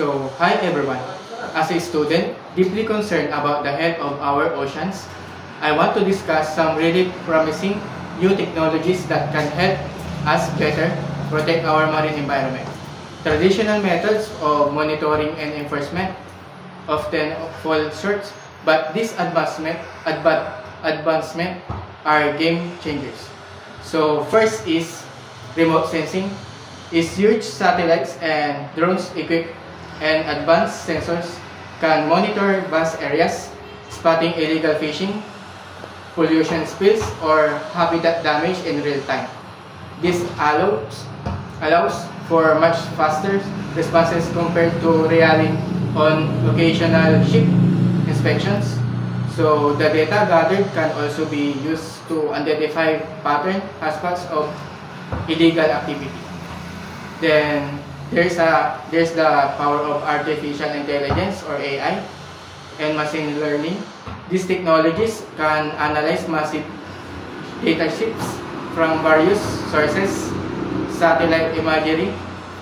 So, hi everyone. As a student deeply concerned about the health of our oceans, I want to discuss some really promising new technologies that can help us better protect our marine environment. Traditional methods of monitoring and enforcement often fall short, but these advancement are game changers. So first is remote sensing. Is huge satellites and drones equipped and advanced sensors can monitor vast areas, spotting illegal fishing, pollution spills, or habitat damage in real time. This allows for much faster responses compared to relying on occasional ship inspections. So the data gathered can also be used to identify pattern hotspots of illegal activity. Then there's the power of artificial intelligence or AI and machine learning. These technologies can analyze massive data sets from various sources, satellite imagery,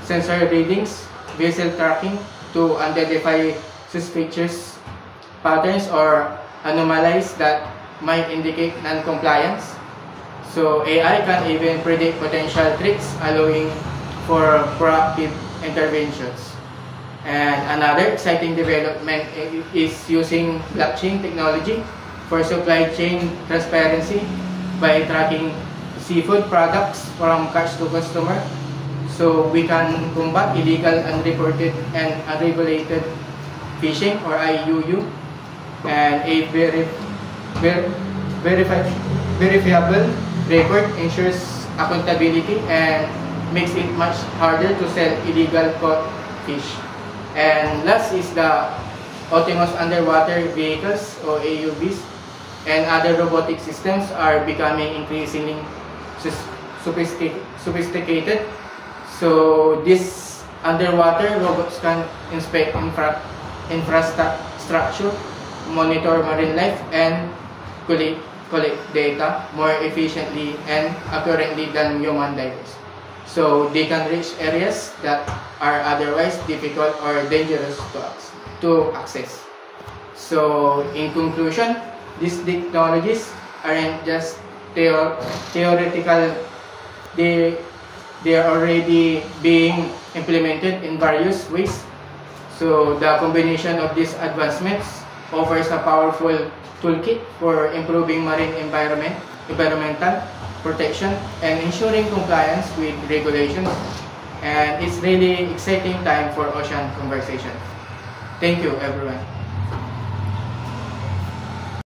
sensor readings, vessel tracking to identify suspicious patterns or anomalies that might indicate non-compliance. So AI can even predict potential threats, allowing for proactive interventions. And another exciting development is using blockchain technology for supply chain transparency by tracking seafood products from catch to consumer. So we can combat illegal, unreported, and unregulated fishing or IUU, and a verifiable record ensures accountability and makes it much harder to sell illegal caught fish. And last is the autonomous underwater vehicles or AUVs and other robotic systems are becoming increasingly sophisticated. So these underwater robots can inspect infrastructure, monitor marine life, and collect data more efficiently and accurately than human divers. So they can reach areas that are otherwise difficult or dangerous to access. So in conclusion, these technologies aren't just theoretical, they are already being implemented in various ways. So the combination of these advancements offers a powerful toolkit for improving marine environmental protection and ensuring compliance with regulations, and it's really exciting time for ocean conversation. Thank you everyone.